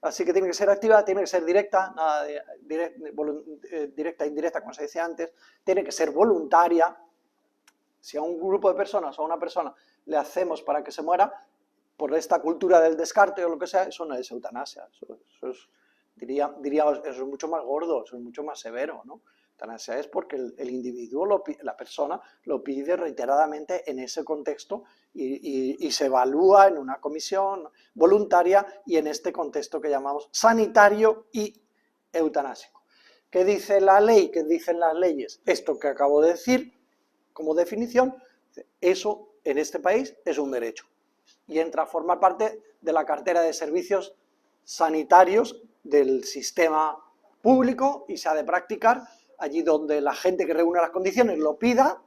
Así que tiene que ser activa, tiene que ser directa, nada de directa, indirecta, como se decía antes, tiene que ser voluntaria. Si a un grupo de personas o a una persona le hacemos para que se muera, por esta cultura del descarte o lo que sea, eso no es eutanasia, eso es, diríamos, eso es mucho más gordo, eso es mucho más severo, ¿no? Eutanasia es porque el individuo, la persona, lo pide reiteradamente en ese contexto y se evalúa en una comisión voluntaria y en este contexto que llamamos sanitario y eutanásico. ¿Qué dice la ley? ¿Qué dicen las leyes? Esto que acabo de decir como definición, eso en este país es un derecho y entra a formar parte de la cartera de servicios sanitarios del sistema público y se ha de practicar allí donde la gente que reúna las condiciones lo pida,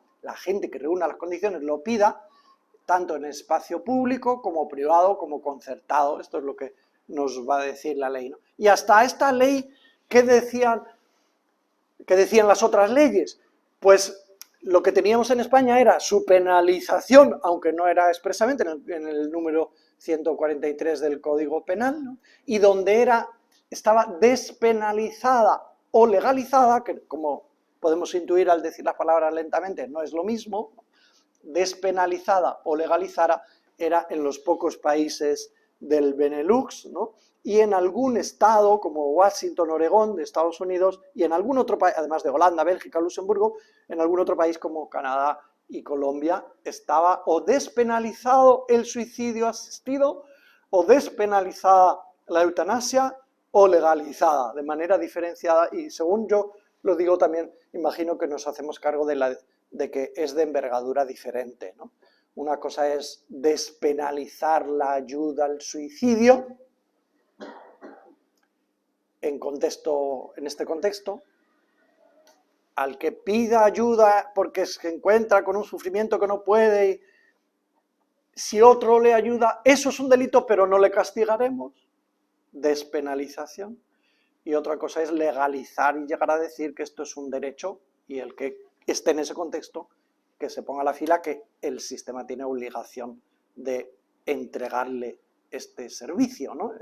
tanto en espacio público como privado, como concertado. Esto es lo que nos va a decir la ley, ¿no? Y hasta esta ley, ¿qué decían las otras leyes? Pues lo que teníamos en España era su penalización, aunque no era expresamente en el número 143 del Código Penal, ¿no? Y donde estaba despenalizada o legalizada, que como podemos intuir al decir las palabras lentamente no es lo mismo, despenalizada o legalizada era en los pocos países del Benelux, ¿no? Y en algún estado como Washington, Oregón, de Estados Unidos, y en algún otro país, además de Holanda, Bélgica, Luxemburgo, en algún otro país como Canadá y Colombia, estaba o despenalizado el suicidio asistido, o despenalizada la eutanasia, o legalizada, de manera diferenciada, y según yo lo digo también, imagino que nos hacemos cargo de que es de envergadura diferente, ¿no? Una cosa es despenalizar la ayuda al suicidio, en este contexto, al que pida ayuda porque se encuentra con un sufrimiento que no puede, si otro le ayuda, eso es un delito, pero no le castigaremos, despenalización. Y otra cosa es legalizar y llegar a decir que esto es un derecho y el que esté en ese contexto, que se ponga a la fila, que el sistema tiene obligación de entregarle este servicio, ¿no?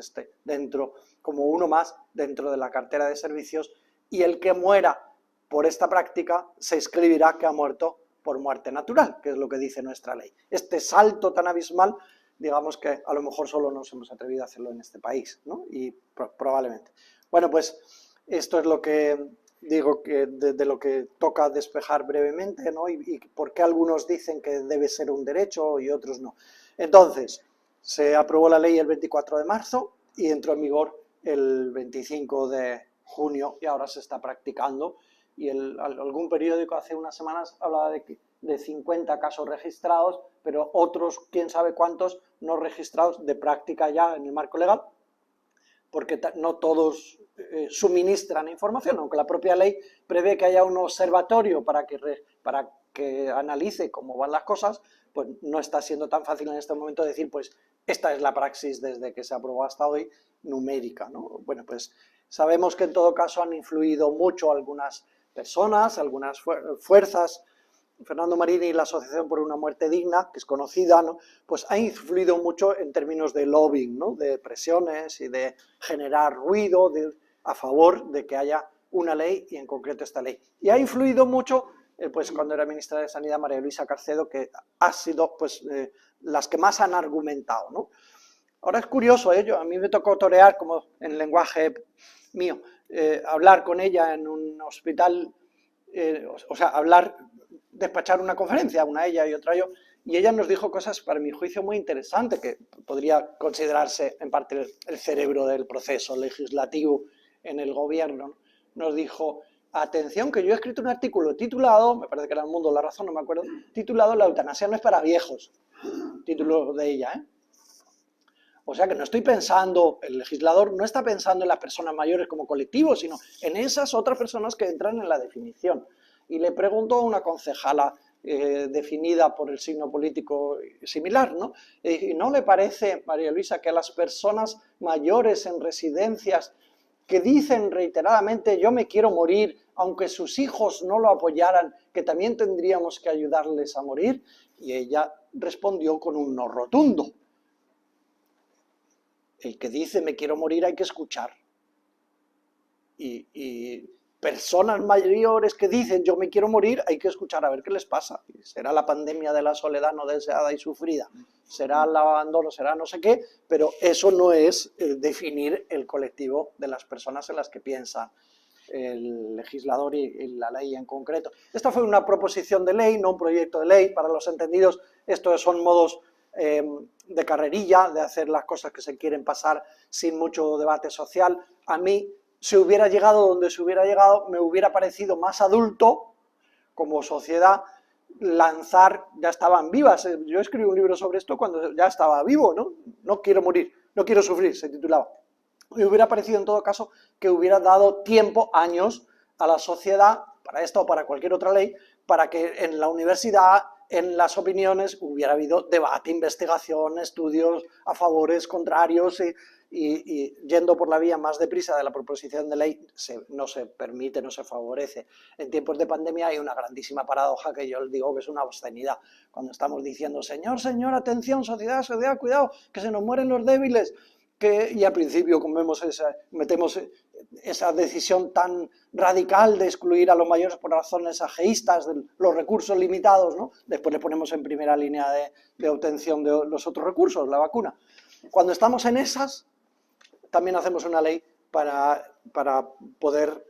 Dentro, como uno más dentro de la cartera de servicios, y el que muera por esta práctica se escribirá que ha muerto por muerte natural, que es lo que dice nuestra ley. Este salto tan abismal, digamos que a lo mejor solo nos hemos atrevido a hacerlo en este país, ¿no? Y probablemente. Bueno, pues esto es lo que digo, que de lo que toca despejar brevemente, ¿no? Y por qué algunos dicen que debe ser un derecho y otros no. Entonces, se aprobó la ley el 24 de marzo y entró en vigor el 25 de junio y ahora se está practicando. Y algún periódico hace unas semanas hablaba de 50 casos registrados, pero otros, quién sabe cuántos, no registrados de práctica ya en el marco legal, porque no todos suministran información, aunque la propia ley prevé que haya un observatorio para que analice cómo van las cosas, pues no está siendo tan fácil en este momento decir, pues esta es la praxis desde que se aprobó hasta hoy, numérica, ¿no? Bueno, pues sabemos que en todo caso han influido mucho algunas personas, algunas fuerzas. Fernando Marini y la Asociación por una Muerte Digna, que es conocida, ¿no? Pues ha influido mucho en términos de lobbying, ¿no? De presiones y de generar ruido a favor de que haya una ley, y en concreto esta ley. Y ha influido mucho, pues cuando era ministra de Sanidad, María Luisa Carcedo, que ha sido pues, las que más han argumentado, ¿no? Ahora es curioso, a mí me tocó torear, como en lenguaje mío, hablar con ella en un hospital, o sea, despachar una conferencia, una ella y otra yo, y ella nos dijo cosas, para mi juicio, muy interesantes, que podría considerarse en parte el cerebro del proceso legislativo en el gobierno, ¿no? Nos dijo, atención, que yo he escrito un artículo titulado, me parece que era El Mundo, La Razón, no me acuerdo, titulado La eutanasia no es para viejos, título de ella, ¿eh? O sea que no estoy pensando, el legislador no está pensando en las personas mayores como colectivo, sino en esas otras personas que entran en la definición. Y le preguntó a una concejala definida por el signo político similar, ¿no? ¿Y no le parece, María Luisa, que a las personas mayores en residencias que dicen reiteradamente yo me quiero morir, aunque sus hijos no lo apoyaran, que también tendríamos que ayudarles a morir? Y ella respondió con un no rotundo. El que dice me quiero morir hay que escuchar. Y personas mayores que dicen yo me quiero morir hay que escuchar a ver qué les pasa. Será la pandemia de la soledad no deseada y sufrida, será el abandono, será no sé qué, pero eso no es definir el colectivo de las personas en las que piensa el legislador y la ley en concreto. Esta fue una proposición de ley, no un proyecto de ley. Para los entendidos, estos son modos de carrerilla, de hacer las cosas que se quieren pasar sin mucho debate social. A mí, si hubiera llegado donde se hubiera llegado, me hubiera parecido más adulto, como sociedad, lanzar, ya estaban vivas. Yo escribí un libro sobre esto cuando ya estaba vivo, ¿no? No quiero morir, no quiero sufrir, se titulaba. Me hubiera parecido en todo caso que hubiera dado tiempo, años, a la sociedad, para esta o para cualquier otra ley, para que en la universidad, en las opiniones, hubiera habido debate, investigación, estudios a favores, contrarios, y yendo por la vía más deprisa de la proposición de ley no se permite, no se favorece. En tiempos de pandemia hay una grandísima paradoja que yo les digo que es una obscenidad. Cuando estamos diciendo, señor, atención, sociedad, cuidado, que se nos mueren los débiles, y al principio metemos esa decisión tan radical de excluir a los mayores por razones ageístas, de los recursos limitados, ¿no? Después le ponemos en primera línea de obtención de los otros recursos, la vacuna. Cuando estamos en esas, también hacemos una ley para poder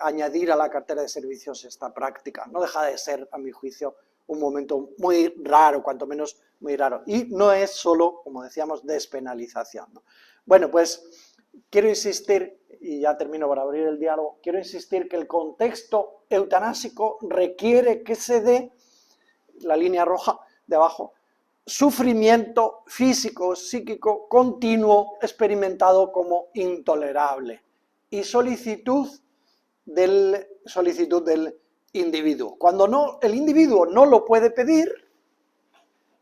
añadir a la cartera de servicios esta práctica. No deja de ser, a mi juicio, un momento muy raro, cuanto menos muy raro. Y no es solo, como decíamos, despenalización, ¿no? Bueno, pues quiero insistir, y ya termino para abrir el diálogo, quiero insistir que el contexto eutanásico requiere que se dé, la línea roja de abajo, sufrimiento físico, psíquico, continuo, experimentado como intolerable, y solicitud del individuo. Cuando el individuo no lo puede pedir,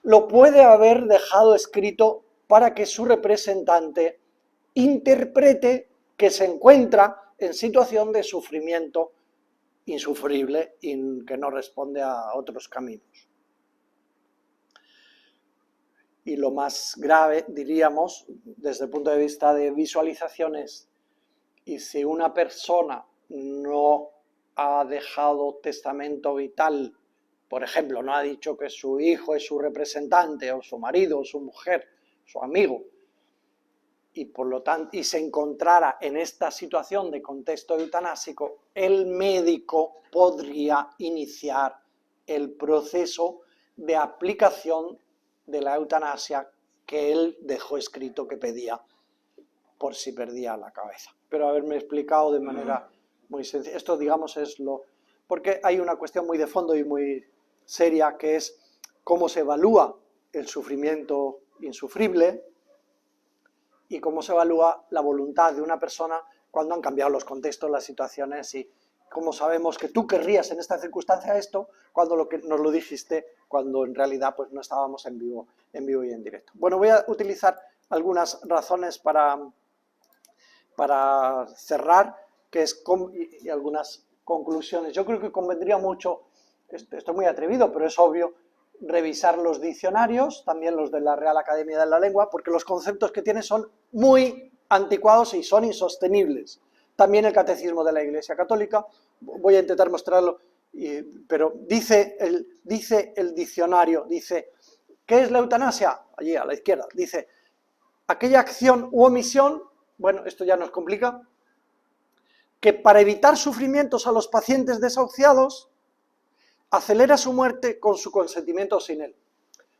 lo puede haber dejado escrito para que su representante interprete que se encuentra en situación de sufrimiento insufrible y que no responde a otros caminos. Y lo más grave, diríamos, desde el punto de vista de visualizaciones, y si una persona no ha dejado testamento vital por ejemplo, no ha dicho que su hijo es su representante, o su marido, o su mujer, su amigo, y por lo tanto, y se encontrara en esta situación de contexto eutanásico, el médico podría iniciar el proceso de aplicación de la eutanasia que él dejó escrito que pedía por si perdía la cabeza. Pero haberme explicado de manera muy sencilla, esto digamos es lo... porque hay una cuestión muy de fondo y muy seria, que es cómo se evalúa el sufrimiento insufrible y cómo se evalúa la voluntad de una persona cuando han cambiado los contextos, las situaciones, y cómo sabemos que tú querrías en esta circunstancia esto cuando lo que nos lo dijiste, cuando en realidad pues no estábamos en vivo y en directo. Bueno, voy a utilizar algunas razones para cerrar, que es y algunas conclusiones. Yo creo que convendría mucho, esto es muy atrevido, pero es obvio, revisar los diccionarios, también los de la Real Academia de la Lengua, porque los conceptos que tiene son muy anticuados y son insostenibles. También el Catecismo de la Iglesia Católica, voy a intentar mostrarlo, pero dice el diccionario, dice, ¿qué es la eutanasia? Allí a la izquierda, dice, aquella acción u omisión, bueno, esto ya nos complica, que para evitar sufrimientos a los pacientes desahuciados, acelera su muerte con su consentimiento o sin él.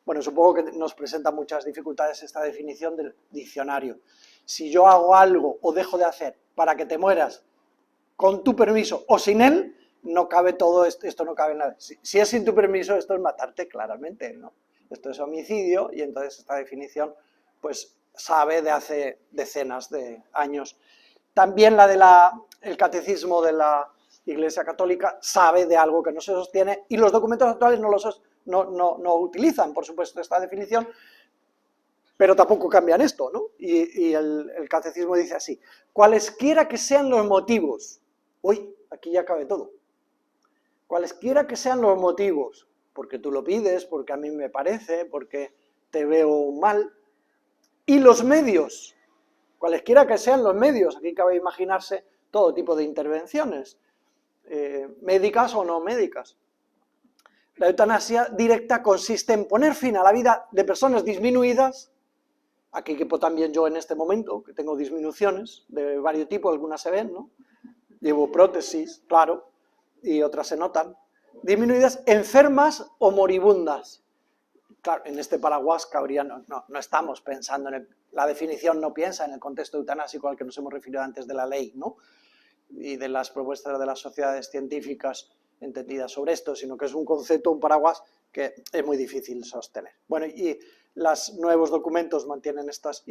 Bueno, supongo que nos presenta muchas dificultades esta definición del diccionario. Si yo hago algo o dejo de hacer para que te mueras con tu permiso o sin él, no cabe todo esto no cabe nada. Si es sin tu permiso, esto es matarte claramente, ¿no? Esto es homicidio y entonces esta definición pues sabe de hace decenas de años. También el Catecismo de la Iglesia Católica sabe de algo que no se sostiene y los documentos actuales no utilizan, por supuesto, esta definición, pero tampoco cambian esto, ¿no? Y el Catecismo dice así, cualesquiera que sean los motivos, uy, aquí ya cabe todo, cualesquiera que sean los motivos, porque tú lo pides, porque a mí me parece, porque te veo mal, y los medios, cualesquiera que sean los medios, aquí cabe imaginarse todo tipo de intervenciones, médicas o no médicas. La eutanasia directa consiste en poner fin a la vida de personas disminuidas, aquí quepo también yo en este momento, que tengo disminuciones de varios tipos, algunas se ven, ¿no? Llevo prótesis, claro, y otras se notan, disminuidas, enfermas o moribundas. Claro, en este paraguas cabría, no estamos pensando la definición no piensa en el contexto eutanásico al que nos hemos referido antes de la ley, ¿no? Y de las propuestas de las sociedades científicas entendidas sobre esto, sino que es un concepto, un paraguas que es muy difícil sostener. Bueno, y los nuevos documentos mantienen estas,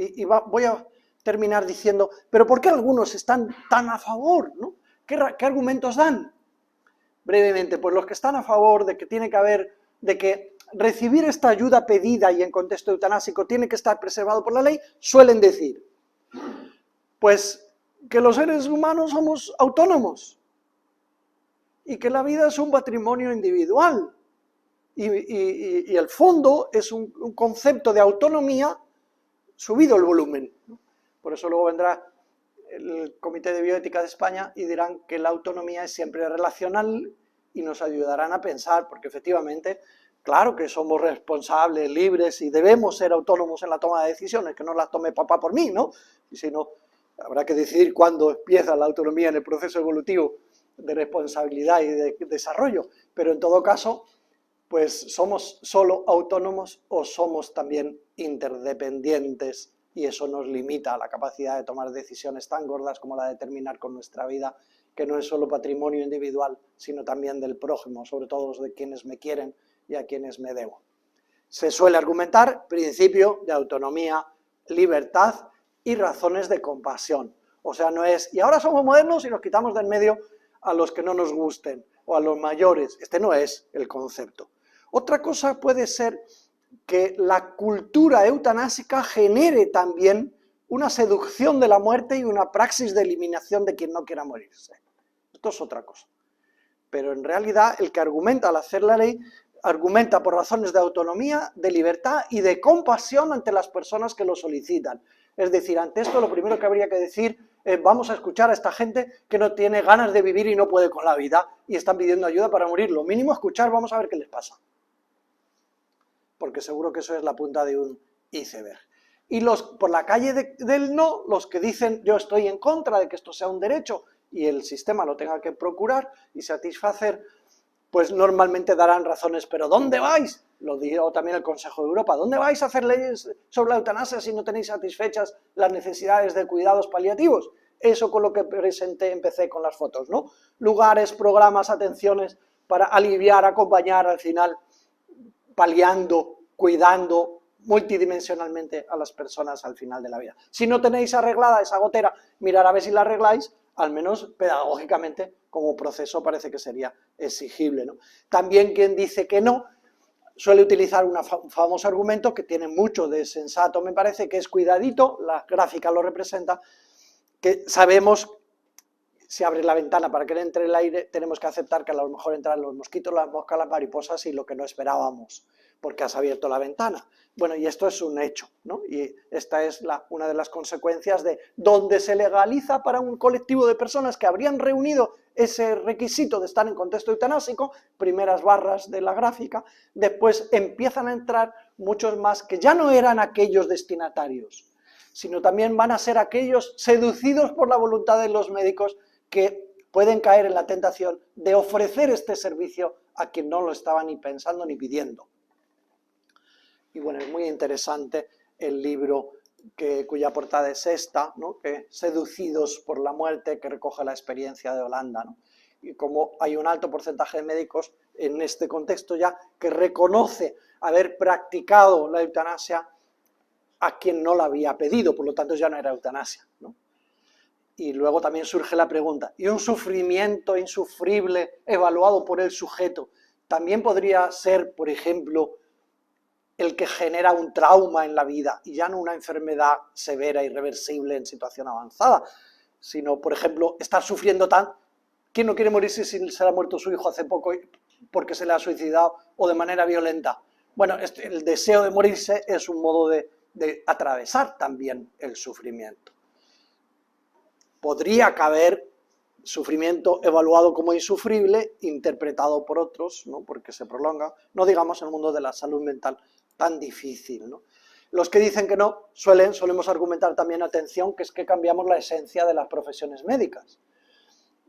voy a terminar diciendo, pero ¿por qué algunos están tan a favor, ¿no? ¿Qué argumentos dan? Brevemente, pues los que están a favor de que tiene que haber, de que recibir esta ayuda pedida y en contexto eutanásico tiene que estar preservado por la ley, suelen decir, pues que los seres humanos somos autónomos y que la vida es un patrimonio individual y el fondo es un concepto de autonomía subido el volumen. Por eso luego vendrá el Comité de Bioética de España y dirán que la autonomía es siempre relacional y nos ayudarán a pensar, porque efectivamente, claro que somos responsables, libres y debemos ser autónomos en la toma de decisiones, que no las tome papá por mí, ¿no? Y si no, habrá que decidir cuándo empieza la autonomía en el proceso evolutivo de responsabilidad y de desarrollo, pero en todo caso, pues somos solo autónomos o somos también interdependientes y eso nos limita a la capacidad de tomar decisiones tan gordas como la de terminar con nuestra vida, que no es solo patrimonio individual, sino también del prójimo, sobre todo de quienes me quieren y a quienes me debo. Se suele argumentar principio de autonomía, libertad y razones de compasión. O sea, no es, y ahora somos modernos y nos quitamos del medio a los que no nos gusten o a los mayores. Este no es el concepto. Otra cosa puede ser que la cultura eutanásica genere también una seducción de la muerte y una praxis de eliminación de quien no quiera morirse. Esto es otra cosa. Pero en realidad el que argumenta al hacer la ley argumenta por razones de autonomía, de libertad y de compasión ante las personas que lo solicitan. Es decir, ante esto lo primero que habría que decir es vamos a escuchar a esta gente que no tiene ganas de vivir y no puede con la vida y están pidiendo ayuda para morir. Lo mínimo escuchar, vamos a ver qué les pasa. Porque seguro que eso es la punta de un iceberg. Y por la calle del no, los que dicen yo estoy en contra de que esto sea un derecho y el sistema lo tenga que procurar y satisfacer, pues normalmente darán razones, pero ¿dónde vais? Lo dijo también el Consejo de Europa, ¿dónde vais a hacer leyes sobre la eutanasia si no tenéis satisfechas las necesidades de cuidados paliativos? Eso con lo que empecé con las fotos, ¿no? Lugares, programas, atenciones para aliviar, acompañar al final, paliando, cuidando multidimensionalmente a las personas al final de la vida. Si no tenéis arreglada esa gotera, mirar a ver si la arregláis, al menos pedagógicamente, como proceso parece que sería exigible, ¿no? También quien dice que no, suele utilizar un famoso argumento que tiene mucho de sensato, me parece, que es cuidadito, la gráfica lo representa, que sabemos, si abre la ventana para que entre el aire, tenemos que aceptar que a lo mejor entran los mosquitos, las moscas, las mariposas y lo que no esperábamos, porque has abierto la ventana. Bueno, y esto es un hecho, ¿no? Y esta es una de las consecuencias de donde se legaliza para un colectivo de personas que habrían reunido ese requisito de estar en contexto eutanásico, primeras barras de la gráfica, después empiezan a entrar muchos más que ya no eran aquellos destinatarios, sino también van a ser aquellos seducidos por la voluntad de los médicos que pueden caer en la tentación de ofrecer este servicio a quien no lo estaba ni pensando ni pidiendo. Y bueno, es muy interesante el libro cuya portada es esta, ¿no? Que Seducidos por la muerte, que recoge la experiencia de Holanda, ¿no? Y como hay un alto porcentaje de médicos en este contexto ya que reconoce haber practicado la eutanasia a quien no la había pedido, por lo tanto ya no era eutanasia, ¿no? Y luego también surge la pregunta, ¿y un sufrimiento insufrible evaluado por el sujeto también podría ser, por ejemplo, el que genera un trauma en la vida y ya no una enfermedad severa, irreversible en situación avanzada, sino, por ejemplo, estar sufriendo tanto? ¿Quién no quiere morirse si se le ha muerto su hijo hace poco porque se le ha suicidado o de manera violenta? Bueno, el deseo de morirse es un modo de atravesar también el sufrimiento. Podría caber sufrimiento evaluado como insufrible, interpretado por otros, ¿no? Porque se prolonga, no digamos en el mundo de la salud mental tan difícil, ¿no? Los que dicen que no, solemos argumentar también, atención, que es que cambiamos la esencia de las profesiones médicas.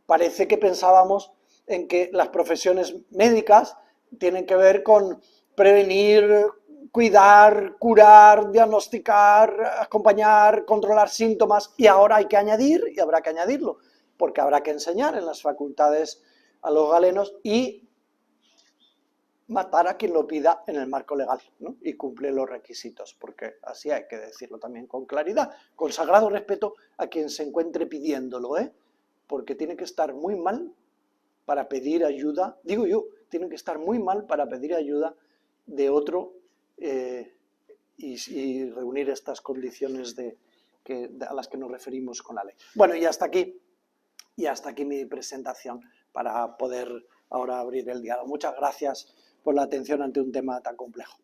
Parece que pensábamos en que las profesiones médicas tienen que ver con prevenir, cuidar, curar, diagnosticar, acompañar, controlar síntomas, y ahora hay que añadir, y habrá que añadirlo, porque habrá que enseñar en las facultades a los galenos y matar a quien lo pida en el marco legal, ¿no? Y cumple los requisitos, porque así hay que decirlo también con claridad, con sagrado respeto a quien se encuentre pidiéndolo, porque tiene que estar muy mal para pedir ayuda, digo yo, tiene que estar muy mal para pedir ayuda de otro y reunir estas condiciones a las que nos referimos con la ley. Bueno, y hasta aquí mi presentación para poder ahora abrir el diálogo. Muchas gracias por la atención ante un tema tan complejo.